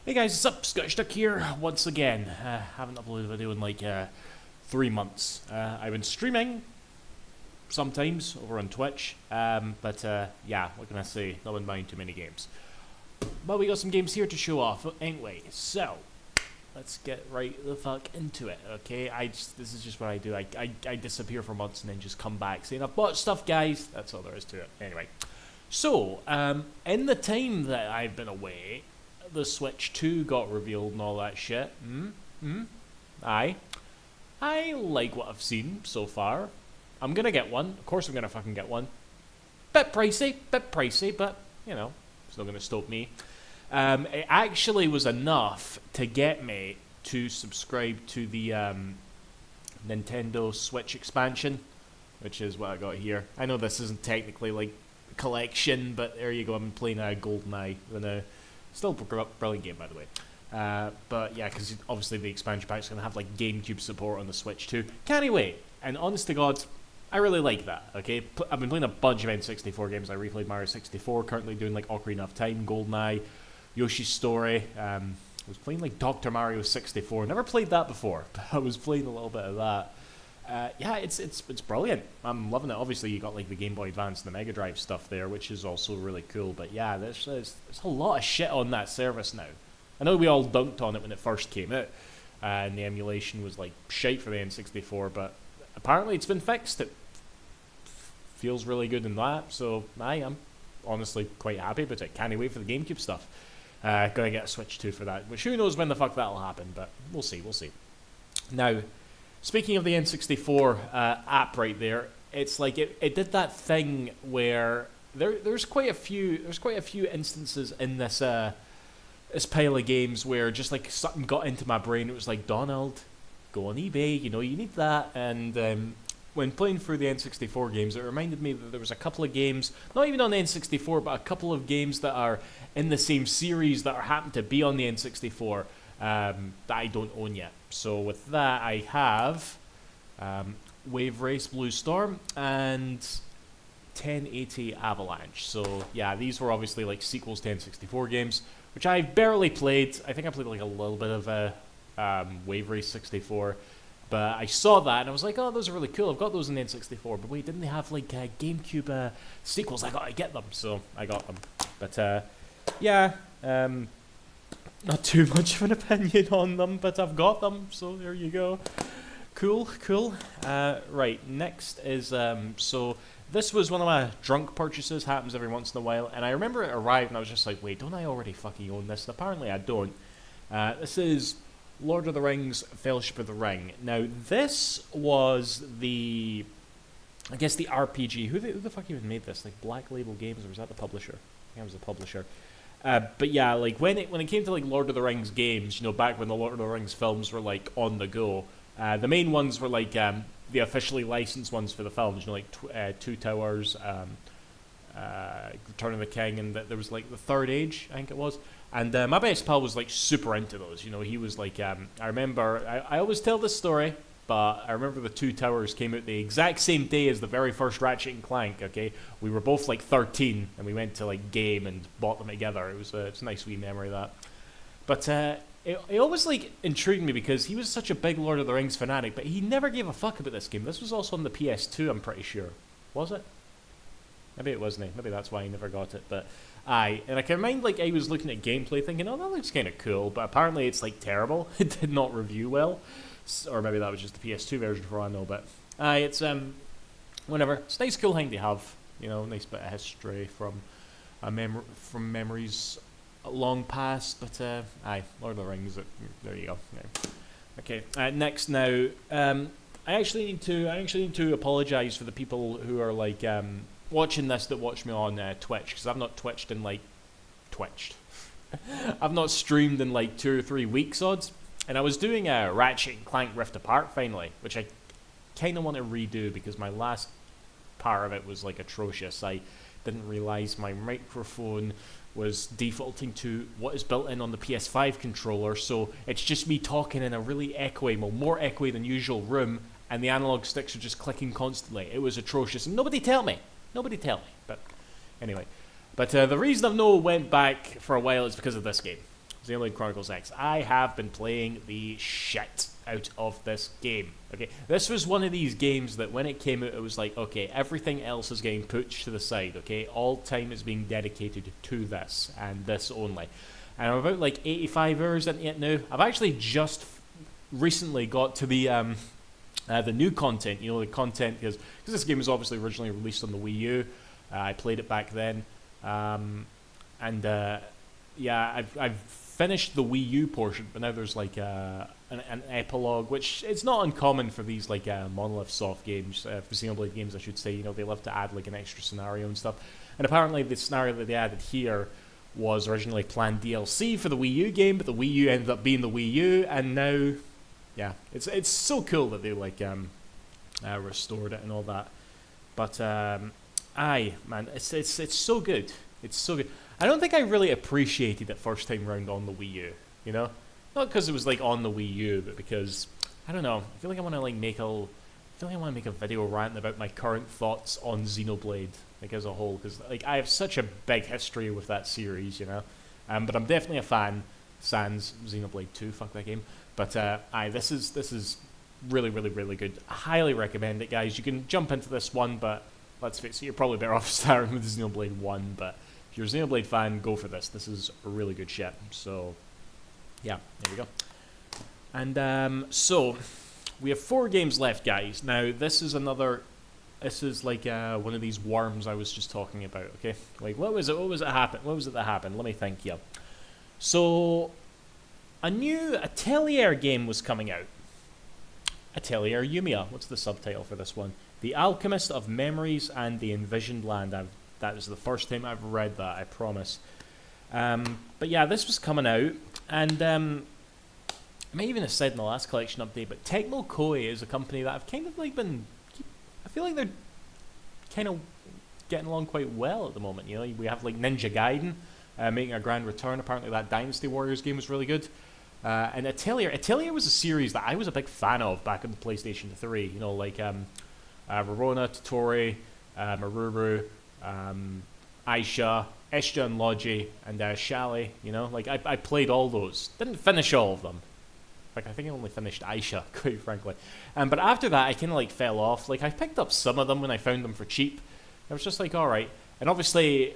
Hey guys, what's up? Scottish Duck here once again. Haven't uploaded a video in like 3 months. I've been streaming sometimes over on Twitch, but yeah, what can I say? Not been buying too many games. But we got some games here to show off anyway. So let's get right the fuck into it. Okay, this is just what I do. I disappear for months and then just come back saying I've bought stuff, guys. That's all there is to it. Anyway, so in the time that I've been away, the Switch 2 got revealed and all that shit. Aye. I like what I've seen so far. I'm gonna get one. Of course I'm gonna fucking get one. Bit pricey, but, you know, it's not gonna stop me. It actually was enough to get me to subscribe to the Nintendo Switch expansion, which is what I got here. I know this isn't technically like a collection, but there you go. I'm playing GoldenEye with a still brilliant game, by the way. But yeah, because obviously the expansion pack is going to have like GameCube support on the Switch too. Can't wait. And honest to God, I really like that. Okay, I've been playing a bunch of N64 games. I replayed Mario 64. Currently doing like Ocarina of Time, GoldenEye, Yoshi's Story. I was playing like Dr. Mario 64. Never played that before, but I was playing a little bit of that. Yeah, it's brilliant. I'm loving it. Obviously, you got like the Game Boy Advance and the Mega Drive stuff there, which is also really cool. But yeah, there's a lot of shit on that service now. I know we all dunked on it when it first came out, and the emulation was like shite for the N64, but apparently it's been fixed. It feels really good in that, so I am honestly quite happy about it. Can't wait for the GameCube stuff. Gonna get a Switch 2 for that, which who knows when the fuck that'll happen, but we'll see. Now, speaking of the N64 app right there, it's like it did that thing where there's quite a few instances in this this pile of games where just like something got into my brain. It was like, Donald, go on eBay, you know you need that. And when playing through the N64 games, it reminded me that there was a couple of games, not even on the N64, but a couple of games that are in the same series that happen to be on the N64 that I don't own yet. So with that, I have Wave Race Blue Storm and 1080 Avalanche. So yeah, these were obviously like sequels to N64 games, which I barely played. I think I played like a little bit of Wave Race 64, but I saw that and I was like, oh, those are really cool. I've got those in the N64, but wait, didn't they have like GameCube sequels? I gotta get them, so I got them. But yeah, not too much of an opinion on them, but I've got them, so there you go. Cool. Right, next is, so this was one of my drunk purchases, happens every once in a while, and I remember it arrived and I was just like, wait, don't I already fucking own this? And apparently I don't. This is Lord of the Rings, Fellowship of the Ring. Now, this was the, I guess the RPG, who the fuck even made this? Like Black Label Games, or was that the publisher? I think it was the publisher. But yeah, like when it came to like Lord of the Rings games, you know, back when the Lord of the Rings films were like on the go, the main ones were like the officially licensed ones for the films, you know, like Two Towers, Return of the King, and there was like the Third Age, I think it was. And my best pal was like super into those. You know, he was like, I remember, I always tell this story, but I remember the Two Towers came out the exact same day as the very first Ratchet and Clank. Okay, we were both like 13, and we went to like Game and bought them together. It's a nice wee memory of that. But it always like intrigued me because he was such a big Lord of the Rings fanatic, but he never gave a fuck about this game. This was also on the PS2, I'm pretty sure. Was it? Maybe it wasn't. Maybe that's why he never got it. But aye, and I can remind like I was looking at gameplay thinking, oh, that looks kind of cool, but apparently it's like terrible. It did not review well. Or maybe that was just the PS2 version for all I know, but it's whatever. It's a nice, cool thing to have, you know, nice bit of history from memories long past. But aye, Lord of the Rings. There you go. Yeah. Okay. Next now, I actually need to apologize for the people who are like watching this that watch me on Twitch, because I've not I've not streamed in like 2 or 3 weeks odds. And I was doing a Ratchet and Clank Rift Apart finally, which I kind of want to redo because my last part of it was like atrocious. I didn't realize my microphone was defaulting to what is built in on the PS5 controller, so it's just me talking in a really echoey, well, more echoey than usual room, and the analog sticks are just clicking constantly. It was atrocious, and nobody tell me. But anyway. But the reason I've no went back for a while is because of this game. Xenoblade Chronicles X. I have been playing the shit out of this game. Okay, this was one of these games that when it came out, it was like, okay, everything else is getting pushed to the side. Okay, all time is being dedicated to this and this only. And I'm about like 85 hours into it now. I've actually just recently got to the new content. You know, the content because this game was obviously originally released on the Wii U. I played it back then, yeah, I've finished the Wii U portion, but now there's like an epilogue, which it's not uncommon for these like Monolith Soft games, for Xenoblade games, I should say. You know, they love to add like an extra scenario and stuff. And apparently, the scenario that they added here was originally planned DLC for the Wii U game, but the Wii U ended up being the Wii U, and now, yeah, it's so cool that they like restored it and all that. But aye, man, it's so good. It's so good. I don't think I really appreciated it first time round on the Wii U. You know, not because it was like on the Wii U, but because I don't know. I feel like I want to like make a video rant about my current thoughts on Xenoblade, like as a whole, because like I have such a big history with that series, you know. But I'm definitely a fan. Sans Xenoblade 2, fuck that game. But aye, this is really, really, really good. I highly recommend it, guys. You can jump into this one, but let's face it, you're probably better off starting with Xenoblade 1. But if you're a Xenoblade fan, go for this. This is really good shit. So, yeah, there we go. And so, we have 4 games left, guys. Now, this is like one of these worms I was just talking about, okay? Like, what was it that happened? Let me think, yeah. So, a new Atelier game was coming out. Atelier Yumiya. What's the subtitle for this one? The Alchemist of Memories and the Envisioned Land. That is the first time I've read that, I promise. But yeah, this was coming out, and I may even have said in the last collection update, but Tecmo Koei is a company that I've kind of like I feel like they're kind of getting along quite well at the moment. You know, we have like Ninja Gaiden making a grand return. Apparently that Dynasty Warriors game was really good. And Atelier was a series that I was a big fan of back on the PlayStation 3. You know, like Rorona, Totori, Maruru, Aisha, Esha and Logi, and Shally. You know, like I played all those. Didn't finish all of them. In fact, I think I only finished Aisha, quite frankly. But after that, I kind of like fell off. Like I picked up some of them when I found them for cheap. I was just like, all right. And obviously,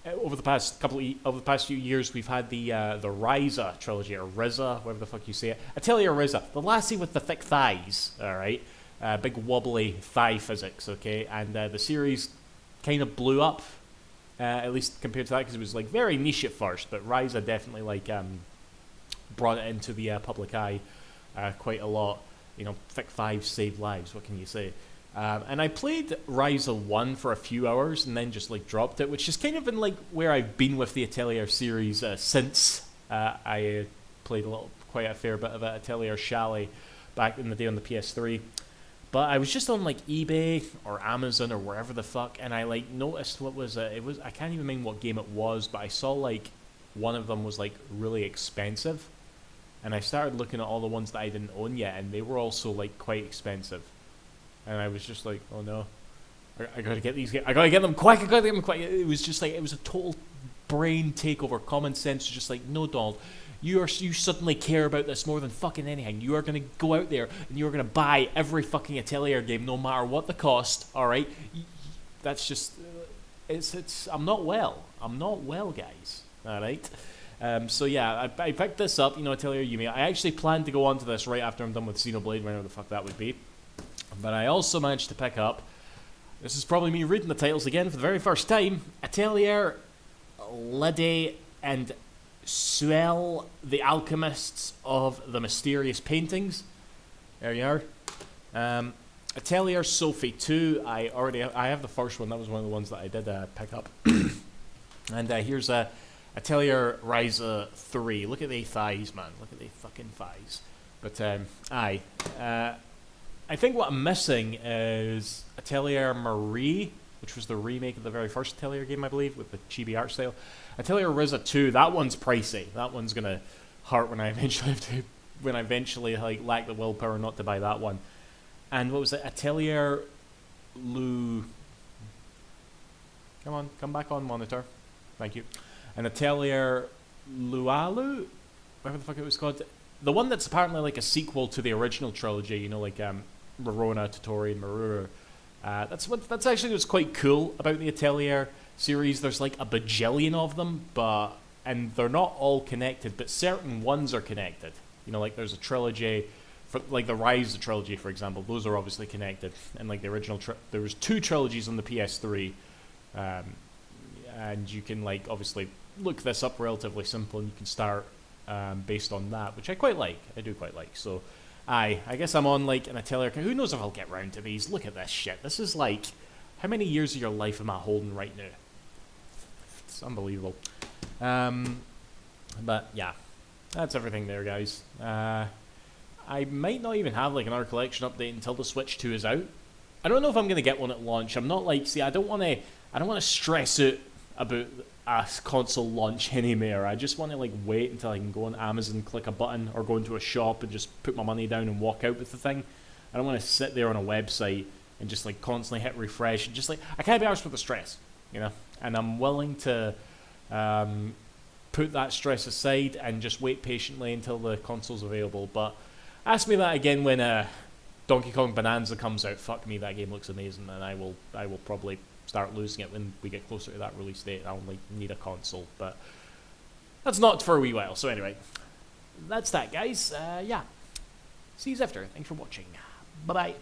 over the past few years, we've had the Ryza trilogy, or Riza, whatever the fuck you say it. Atelier Riza, the lassie with the thick thighs. All right, big wobbly thigh physics. Okay, and the series kind of blew up, at least compared to that, because it was like very niche at first. But Ryza definitely like brought it into the public eye quite a lot. You know, thick thighs save lives. What can you say? And I played Ryza 1 for a few hours and then just like dropped it, which has kind of been like where I've been with the Atelier series since I played quite a fair bit of it, Atelier Shally, back in the day on the PS3. But I was just on like eBay or Amazon or wherever the fuck, and I like noticed what was it was. I can't even remember what game it was, but I saw like one of them was like really expensive, and I started looking at all the ones that I didn't own yet, and they were also like quite expensive. And I was just like, oh no, I gotta get these. I gotta get them quick. It was just like, it was a total brain takeover. Common sense was just like, no, Donald, you suddenly care about this more than fucking anything. You are gonna go out there and you are gonna buy every fucking Atelier game, no matter what the cost. All right, that's just, it's. I'm not well, guys. All right. So yeah, I picked this up. You know, Atelier Yumiya. I actually planned to go on to this right after I'm done with Xenoblade, whenever the fuck that would be. But I also managed to pick up, this is probably me reading the titles again for the very first time, Atelier, Lide, and Suel, the Alchemists of the Mysterious Paintings. There you are. Atelier Sophie 2, I have the first one. That was one of the ones that I did pick up. And here's Atelier Ryza 3. Look at the thighs, man. Look at the fucking thighs. But, aye. I think what I'm missing is Atelier Marie, which was the remake of the very first Atelier game, I believe, with the chibi art style. Atelier Riza 2, that one's pricey. That one's gonna hurt when I eventually like lack the willpower not to buy that one. And what was it? Atelier Lu. Come back on monitor. Thank you. And Atelier Lualu, whatever the fuck it was called. The one that's apparently like a sequel to the original trilogy, you know, like Rorona, Totori, and Maruru. That's actually what's quite cool about the Atelier series. There's like a bajillion of them, and they're not all connected, but certain ones are connected. You know, like there's a trilogy, for like the Rise of the trilogy, for example. Those are obviously connected, and like the original, there was 2 trilogies on the PS3, and you can like obviously look this up relatively simple, and you can start based on that, which I quite like. I do quite like. So, I guess I'm on like an Atelier. Who knows if I'll get round to these? Look at this shit. This is like, how many years of your life am I holding right now? It's unbelievable. But yeah, that's everything there, guys. I might not even have like another collection update until the Switch 2 is out. I don't know if I'm gonna get one at launch. I'm not like, see, I don't want to stress out about a console launch anymore. I just want to like wait until I can go on Amazon, click a button, or go into a shop and just put my money down and walk out with the thing. I don't want to sit there on a website and just like constantly hit refresh and just like, I can't be arsed with the stress, you know. And I'm willing to put that stress aside and just wait patiently until the console's available. But ask me that again when Donkey Kong Bonanza comes out. Fuck me, that game looks amazing, and I will probably start losing it when we get closer to that release date. I'll like need a console, but that's not for a wee while. So anyway, that's that, guys. Yeah, see you after. Thanks for watching. Bye bye.